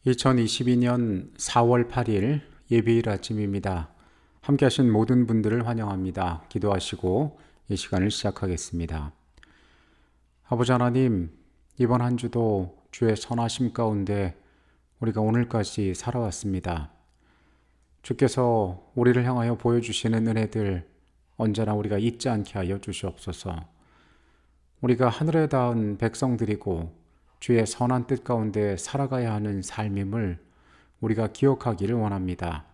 2022년 4월 8일 예비일 아침입니다. 함께 하신 모든 분들을 환영합니다. 기도하시고 이 시간을 시작하겠습니다. 아버지 하나님, 이번 한 주도 주의 선하심 가운데 우리가 오늘까지 살아왔습니다. 주께서 우리를 향하여 보여주시는 은혜들 언제나 우리가 잊지 않게 하여 주시옵소서. 우리가 하늘에 닿은 백성들이고 주의 선한 뜻 가운데 살아가야 하는 삶임을 우리가 기억하기를 원합니다.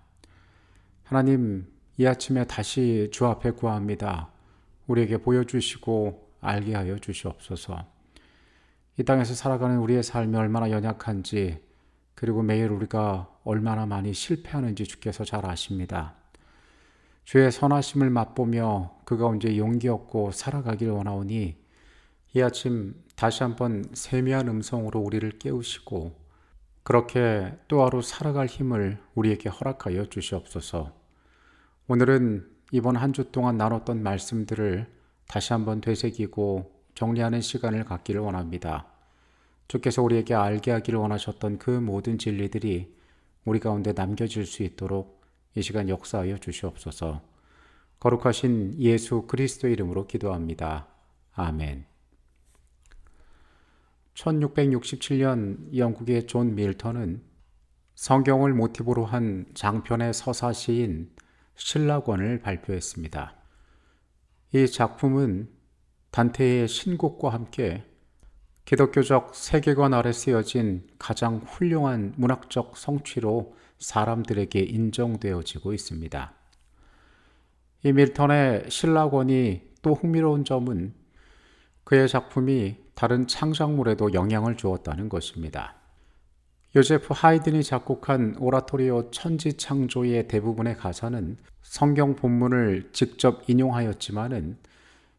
하나님, 이 아침에 다시 주 앞에 구합니다. 우리에게 보여주시고 알게 하여 주시옵소서. 이 땅에서 살아가는 우리의 삶이 얼마나 연약한지, 그리고 매일 우리가 얼마나 많이 실패하는지 주께서 잘 아십니다. 주의 선하심을 맛보며 그 가운데 용기 얻고 살아가길 원하오니 이 아침 다시 한번 세미한 음성으로 우리를 깨우시고 그렇게 또 하루 살아갈 힘을 우리에게 허락하여 주시옵소서. 오늘은 이번 한 주 동안 나눴던 말씀들을 다시 한번 되새기고 정리하는 시간을 갖기를 원합니다. 주께서 우리에게 알게 하기를 원하셨던 그 모든 진리들이 우리 가운데 남겨질 수 있도록 이 시간 역사하여 주시옵소서. 거룩하신 예수 그리스도의 이름으로 기도합니다. 아멘. 1667년 영국의 존 밀턴은 성경을 모티브로 한 장편의 서사시인 신라권을 발표했습니다. 이 작품은 단테의 신곡과 함께 기독교적 세계관 아래 쓰여진 가장 훌륭한 문학적 성취로 사람들에게 인정되어지고 있습니다. 이 밀턴의 신라권이 또 흥미로운 점은 그의 작품이 다른 창작물에도 영향을 주었다는 것입니다. 요제프 하이든이 작곡한 오라토리오 천지창조의 대부분의 가사는 성경 본문을 직접 인용하였지만은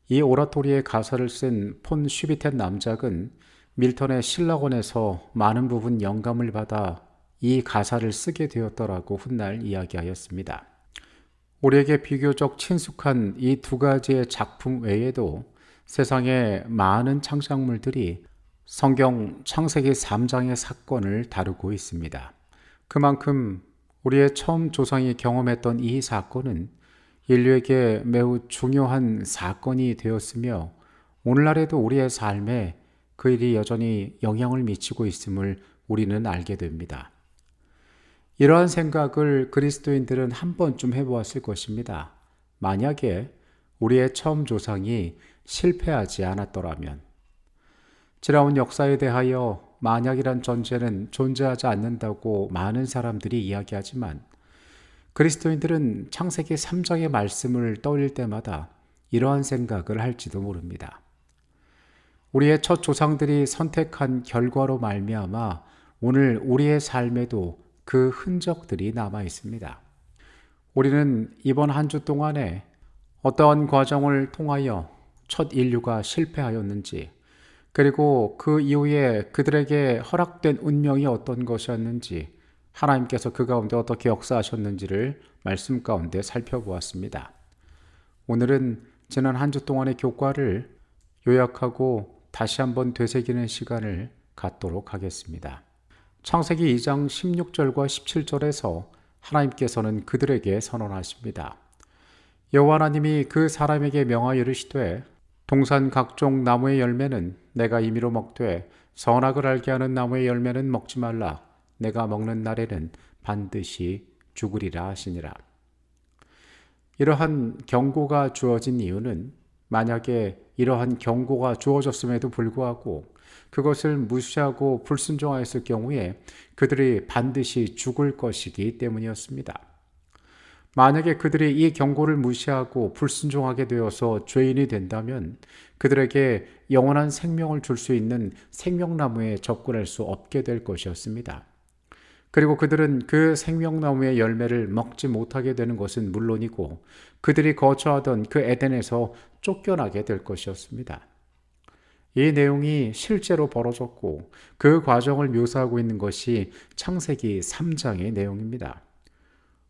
이 오라토리의 가사를 쓴 폰 슈비텐 남작은 밀턴의 신라권에서 많은 부분 영감을 받아 이 가사를 쓰게 되었더라고 훗날 이야기하였습니다. 우리에게 비교적 친숙한 이 두 가지의 작품 외에도 세상에 많은 창작물들이 성경 창세기 3장의 사건을 다루고 있습니다. 그만큼 우리의 처음 조상이 경험했던 이 사건은 인류에게 매우 중요한 사건이 되었으며 오늘날에도 우리의 삶에 그 일이 여전히 영향을 미치고 있음을 우리는 알게 됩니다. 이러한 생각을 그리스도인들은 한 번쯤 해보았을 것입니다. 만약에 우리의 처음 조상이 실패하지 않았더라면, 지나온 역사에 대하여 만약이란 전제는 존재하지 않는다고 많은 사람들이 이야기하지만 그리스도인들은 창세기 3장의 말씀을 떠올릴 때마다 이러한 생각을 할지도 모릅니다. 우리의 첫 조상들이 선택한 결과로 말미암아 오늘 우리의 삶에도 그 흔적들이 남아 있습니다. 우리는 이번 한 주 동안에 어떠한 과정을 통하여 첫 인류가 실패하였는지, 그리고 그 이후에 그들에게 허락된 운명이 어떤 것이었는지, 하나님께서 그 가운데 어떻게 역사하셨는지를 말씀 가운데 살펴보았습니다. 오늘은 지난 한 주 동안의 교과를 요약하고 다시 한번 되새기는 시간을 갖도록 하겠습니다. 창세기 2장 16절과 17절에서 하나님께서는 그들에게 선언하십니다. 여호와 하나님이 그 사람에게 명하여 이르시되 동산 각종 나무의 열매는 내가 임의로 먹되 선악을 알게 하는 나무의 열매는 먹지 말라. 내가 먹는 날에는 반드시 죽으리라 하시니라. 이러한 경고가 주어진 이유는 만약에 이러한 경고가 주어졌음에도 불구하고 그것을 무시하고 불순종하였을 경우에 그들이 반드시 죽을 것이기 때문이었습니다. 만약에 그들이 이 경고를 무시하고 불순종하게 되어서 죄인이 된다면 그들에게 영원한 생명을 줄 수 있는 생명나무에 접근할 수 없게 될 것이었습니다. 그리고 그들은 그 생명나무의 열매를 먹지 못하게 되는 것은 물론이고 그들이 거처하던 그 에덴에서 쫓겨나게 될 것이었습니다. 이 내용이 실제로 벌어졌고 그 과정을 묘사하고 있는 것이 창세기 3장의 내용입니다.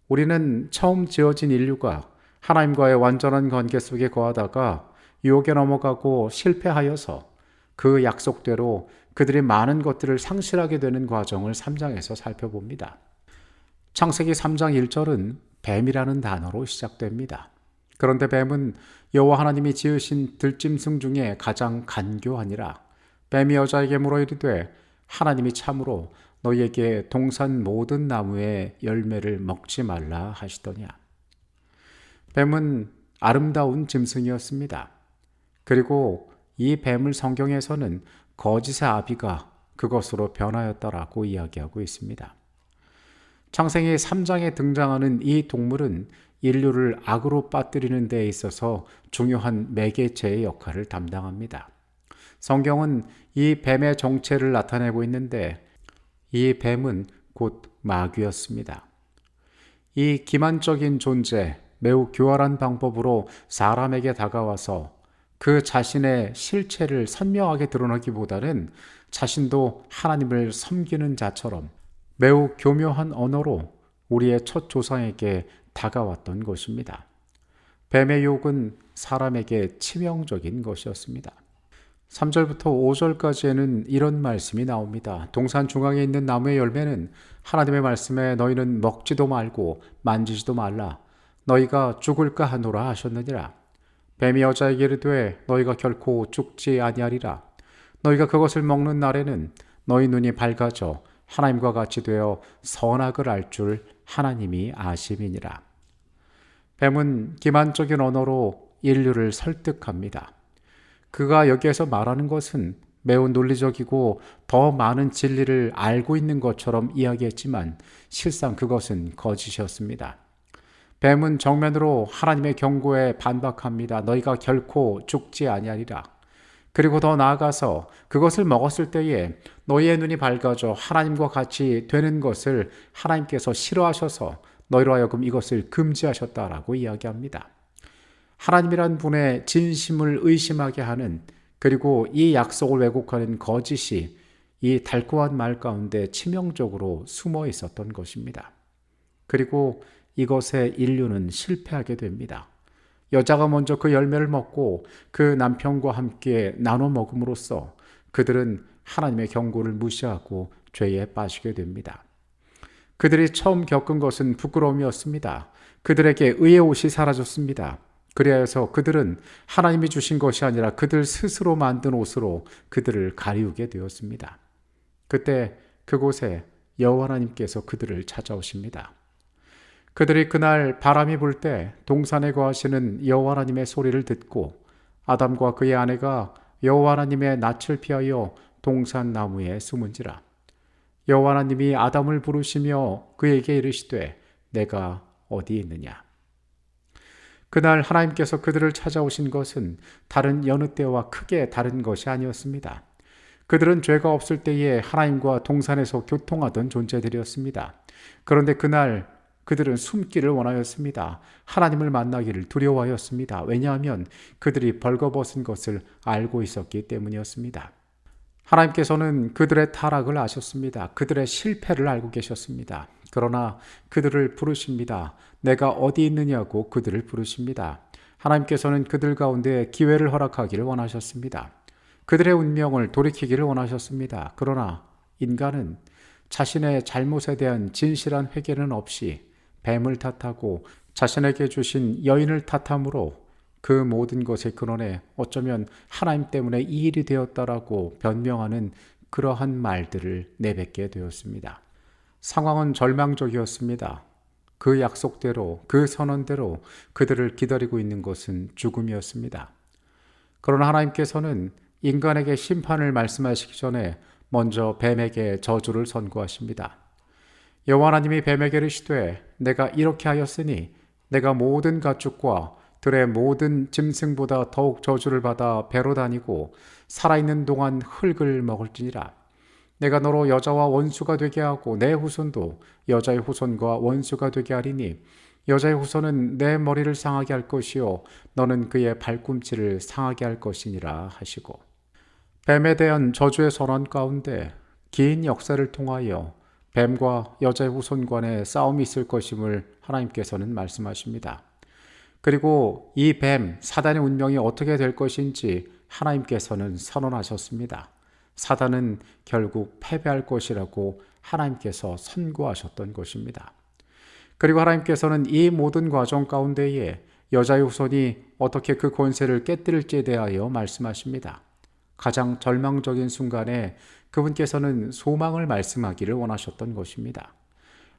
우리는 처음 지어진 인류가 하나님과의 완전한 관계 속에 거하다가 유혹에 넘어가고 실패하여서 그 약속대로 그들이 많은 것들을 상실하게 되는 과정을 3장에서 살펴봅니다. 창세기 3장 1절은 뱀이라는 단어로 시작됩니다. 그런데 뱀은 여호와 하나님이 지으신 들짐승 중에 가장 간교하니라. 뱀이 여자에게 물어 이르되 하나님이 참으로 너희에게 동산 모든 나무의 열매를 먹지 말라 하시더냐. 뱀은 아름다운 짐승이었습니다. 그리고 이 뱀을 성경에서는 거짓의 아비가 그것으로 변하였다라고 이야기하고 있습니다. 창세기 3장에 등장하는 이 동물은 인류를 악으로 빠뜨리는 데 있어서 중요한 매개체의 역할을 담당합니다. 성경은 이 뱀의 정체를 나타내고 있는데 이 뱀은 곧 마귀였습니다. 이 기만적인 존재, 매우 교활한 방법으로 사람에게 다가와서 그 자신의 실체를 선명하게 드러내기보다는 자신도 하나님을 섬기는 자처럼 매우 교묘한 언어로 우리의 첫 조상에게 다가왔던 것입니다. 뱀의 유혹은 사람에게 치명적인 것이었습니다. 3절부터 5절까지에는 이런 말씀이 나옵니다. 동산 중앙에 있는 나무의 열매는 하나님의 말씀에 너희는 먹지도 말고 만지지도 말라. 너희가 죽을까 하노라 하셨느니라. 뱀이 여자에게 이르되 너희가 결코 죽지 아니하리라. 너희가 그것을 먹는 날에는 너희 눈이 밝아져 하나님과 같이 되어 선악을 알 줄 하나님이 아심이니라. 뱀은 기만적인 언어로 인류를 설득합니다. 그가 여기에서 말하는 것은 매우 논리적이고 더 많은 진리를 알고 있는 것처럼 이야기했지만 실상 그것은 거짓이었습니다. 뱀은 정면으로 하나님의 경고에 반박합니다. 너희가 결코 죽지 아니하리라. 그리고 더 나아가서 그것을 먹었을 때에 너희의 눈이 밝아져 하나님과 같이 되는 것을 하나님께서 싫어하셔서 너희로 하여금 이것을 금지하셨다라고 이야기합니다. 하나님이란 분의 진심을 의심하게 하는, 그리고 이 약속을 왜곡하는 거짓이 이 달콤한 말 가운데 치명적으로 숨어 있었던 것입니다. 그리고 이것에 인류는 실패하게 됩니다. 여자가 먼저 그 열매를 먹고 그 남편과 함께 나눠 먹음으로써 그들은 하나님의 경고를 무시하고 죄에 빠지게 됩니다. 그들이 처음 겪은 것은 부끄러움이었습니다. 그들에게 의의 옷이 사라졌습니다. 그리하여서 그들은 하나님이 주신 것이 아니라 그들 스스로 만든 옷으로 그들을 가리우게 되었습니다. 그때 그곳에 여호와 하나님께서 그들을 찾아오십니다. 그들이 그날 바람이 불 때 동산에 거하시는 여호와 하나님의 소리를 듣고 아담과 그의 아내가 여호와 하나님의 낯을 피하여 동산 나무에 숨은지라. 여호와 하나님이 아담을 부르시며 그에게 이르시되 내가 어디 있느냐. 그날 하나님께서 그들을 찾아오신 것은 다른 여느 때와 크게 다른 것이 아니었습니다. 그들은 죄가 없을 때에 하나님과 동산에서 교통하던 존재들이었습니다. 그런데 그날 그들은 숨기를 원하였습니다. 하나님을 만나기를 두려워하였습니다. 왜냐하면 그들이 벌거벗은 것을 알고 있었기 때문이었습니다. 하나님께서는 그들의 타락을 아셨습니다. 그들의 실패를 알고 계셨습니다. 그러나 그들을 부르십니다. 내가 어디 있느냐고 그들을 부르십니다. 하나님께서는 그들 가운데 기회를 허락하기를 원하셨습니다. 그들의 운명을 돌이키기를 원하셨습니다. 그러나 인간은 자신의 잘못에 대한 진실한 회개는 없이 뱀을 탓하고 자신에게 주신 여인을 탓함으로 그 모든 것의 근원에 어쩌면 하나님 때문에 이 일이 되었다라고 변명하는 그러한 말들을 내뱉게 되었습니다. 상황은 절망적이었습니다. 그 약속대로, 그 선언대로 그들을 기다리고 있는 것은 죽음이었습니다. 그러나 하나님께서는 인간에게 심판을 말씀하시기 전에 먼저 뱀에게 저주를 선고하십니다. 여호와 하나님이 뱀에게 이르시되 내가 이렇게 하였으니 내가 모든 가축과 들의 모든 짐승보다 더욱 저주를 받아 배로 다니고 살아있는 동안 흙을 먹을지니라. 내가 너로 여자와 원수가 되게 하고 내 후손도 여자의 후손과 원수가 되게 하리니 여자의 후손은 내 머리를 상하게 할 것이요 너는 그의 발꿈치를 상하게 할 것이니라 하시고, 뱀에 대한 저주의 선언 가운데 긴 역사를 통하여 뱀과 여자의 후손 간의 싸움이 있을 것임을 하나님께서는 말씀하십니다. 그리고 이 뱀, 사단의 운명이 어떻게 될 것인지 하나님께서는 선언하셨습니다. 사단은 결국 패배할 것이라고 하나님께서 선고하셨던 것입니다. 그리고 하나님께서는 이 모든 과정 가운데에 여자의 후손이 어떻게 그 권세를 깨뜨릴지에 대하여 말씀하십니다. 가장 절망적인 순간에 그분께서는 소망을 말씀하기를 원하셨던 것입니다.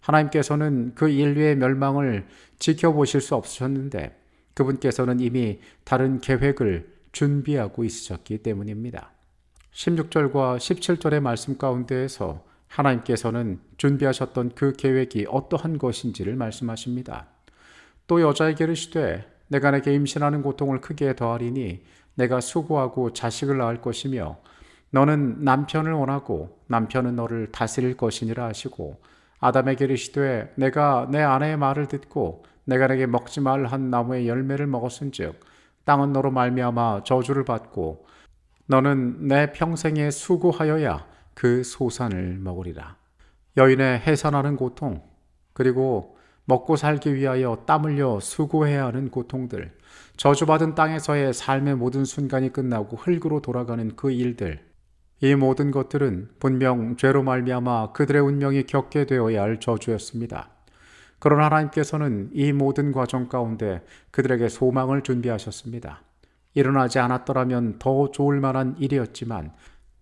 하나님께서는 그 인류의 멸망을 지켜보실 수 없으셨는데 그분께서는 이미 다른 계획을 준비하고 있으셨기 때문입니다. 16절과 17절의 말씀 가운데에서 하나님께서는 준비하셨던 그 계획이 어떠한 것인지를 말씀하십니다. 또 여자에게 이르시되 내가 내게 임신하는 고통을 크게 더하리니 내가 수고하고 자식을 낳을 것이며 너는 남편을 원하고 남편은 너를 다스릴 것이니라 하시고 아담에게 이르시되 내가 내 아내의 말을 듣고 내가 내게 먹지 말 한 나무의 열매를 먹었은즉 땅은 너로 말미암아 저주를 받고 너는 내 평생에 수고하여야 그 소산을 먹으리라. 여인의 해산하는 고통, 그리고 먹고 살기 위하여 땀 흘려 수고해야 하는 고통들, 저주받은 땅에서의 삶의 모든 순간이 끝나고 흙으로 돌아가는 그 일들, 이 모든 것들은 분명 죄로 말미암아 그들의 운명이 겪게 되어야 할 저주였습니다. 그러나 하나님께서는 이 모든 과정 가운데 그들에게 소망을 준비하셨습니다. 일어나지 않았더라면 더 좋을 만한 일이었지만,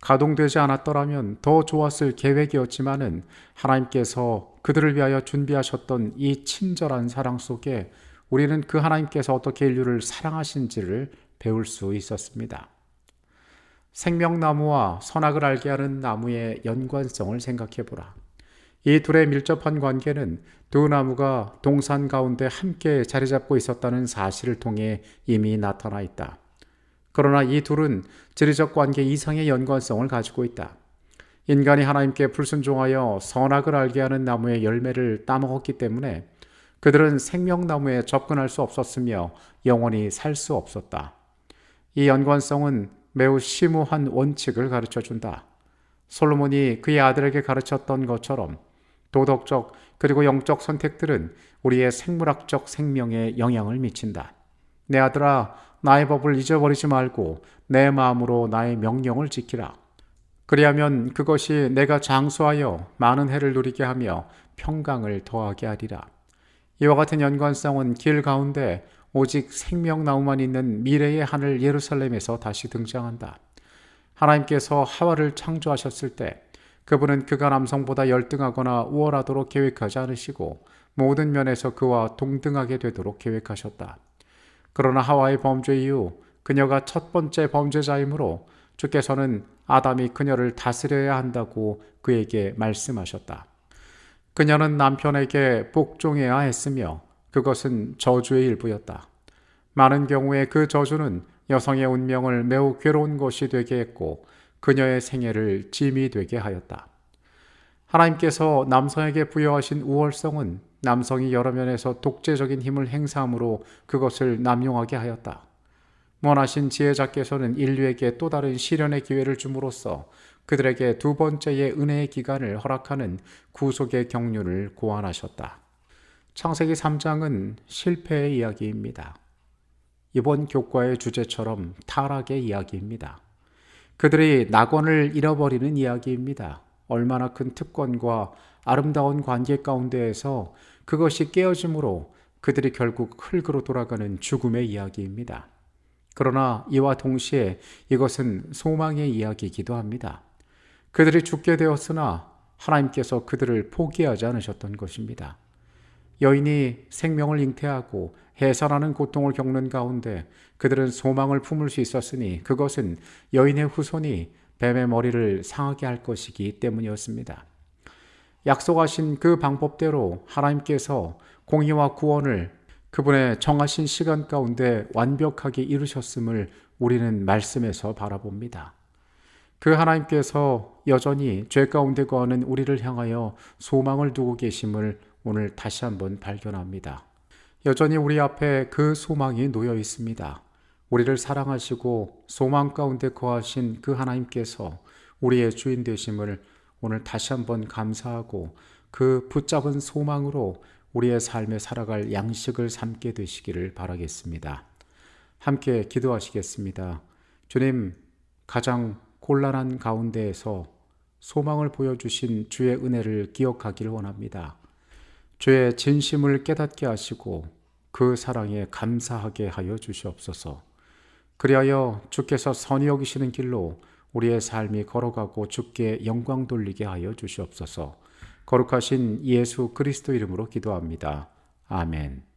가동되지 않았더라면 더 좋았을 계획이었지만은 하나님께서 그들을 위하여 준비하셨던 이 친절한 사랑 속에 우리는 그 하나님께서 어떻게 인류를 사랑하신지를 배울 수 있었습니다. 생명나무와 선악을 알게 하는 나무의 연관성을 생각해 보라. 이 둘의 밀접한 관계는 두 나무가 동산 가운데 함께 자리 잡고 있었다는 사실을 통해 이미 나타나 있다. 그러나 이 둘은 지리적 관계 이상의 연관성을 가지고 있다. 인간이 하나님께 불순종하여 선악을 알게 하는 나무의 열매를 따먹었기 때문에 그들은 생명나무에 접근할 수 없었으며 영원히 살 수 없었다. 이 연관성은 매우 심오한 원칙을 가르쳐준다. 솔로몬이 그의 아들에게 가르쳤던 것처럼 도덕적 그리고 영적 선택들은 우리의 생물학적 생명에 영향을 미친다. 내 아들아, 나의 법을 잊어버리지 말고 내 마음으로 나의 명령을 지키라. 그리하면 그것이 내가 장수하여 많은 해를 누리게 하며 평강을 더하게 하리라. 이와 같은 연관성은 길 가운데 오직 생명나무만 있는 미래의 하늘 예루살렘에서 다시 등장한다. 하나님께서 하와를 창조하셨을 때 그분은 그가 남성보다 열등하거나 우월하도록 계획하지 않으시고 모든 면에서 그와 동등하게 되도록 계획하셨다. 그러나 하와의 범죄 이후 그녀가 첫 번째 범죄자이므로 주께서는 아담이 그녀를 다스려야 한다고 그에게 말씀하셨다. 그녀는 남편에게 복종해야 했으며 그것은 저주의 일부였다. 많은 경우에 그 저주는 여성의 운명을 매우 괴로운 것이 되게 했고 그녀의 생애를 짐이 되게 하였다. 하나님께서 남성에게 부여하신 우월성은 남성이 여러 면에서 독재적인 힘을 행사함으로 그것을 남용하게 하였다. 원하신 지혜자께서는 인류에게 또 다른 시련의 기회를 줌으로써 그들에게 두 번째의 은혜의 기간을 허락하는 구속의 경륜을 고안하셨다. 창세기 3장은 실패의 이야기입니다. 이번 교과의 주제처럼 타락의 이야기입니다. 그들이 낙원을 잃어버리는 이야기입니다. 얼마나 큰 특권과 아름다운 관계 가운데에서 그것이 깨어짐으로 그들이 결국 흙으로 돌아가는 죽음의 이야기입니다. 그러나 이와 동시에 이것은 소망의 이야기이기도 합니다. 그들이 죽게 되었으나 하나님께서 그들을 포기하지 않으셨던 것입니다. 여인이 생명을 잉태하고 해산하는 고통을 겪는 가운데 그들은 소망을 품을 수 있었으니 그것은 여인의 후손이 뱀의 머리를 상하게 할 것이기 때문이었습니다. 약속하신 그 방법대로 하나님께서 공의와 구원을 그분의 정하신 시간 가운데 완벽하게 이루셨음을 우리는 말씀에서 바라봅니다. 그 하나님께서 여전히 죄 가운데 거하는 우리를 향하여 소망을 두고 계심을 오늘 다시 한번 발견합니다. 여전히 우리 앞에 그 소망이 놓여 있습니다. 우리를 사랑하시고 소망 가운데 거하신 그 하나님께서 우리의 주인 되심을 오늘 다시 한번 감사하고 그 붙잡은 소망으로 우리의 삶에 살아갈 양식을 삼게 되시기를 바라겠습니다. 함께 기도하시겠습니다. 주님, 가장 곤란한 가운데에서 소망을 보여주신 주의 은혜를 기억하길 원합니다. 주의 진심을 깨닫게 하시고 그 사랑에 감사하게 하여 주시옵소서. 그리하여 주께서 선히 여기시는 길로 우리의 삶이 걸어가고 주께 영광 돌리게 하여 주시옵소서. 거룩하신 예수 그리스도 이름으로 기도합니다. 아멘.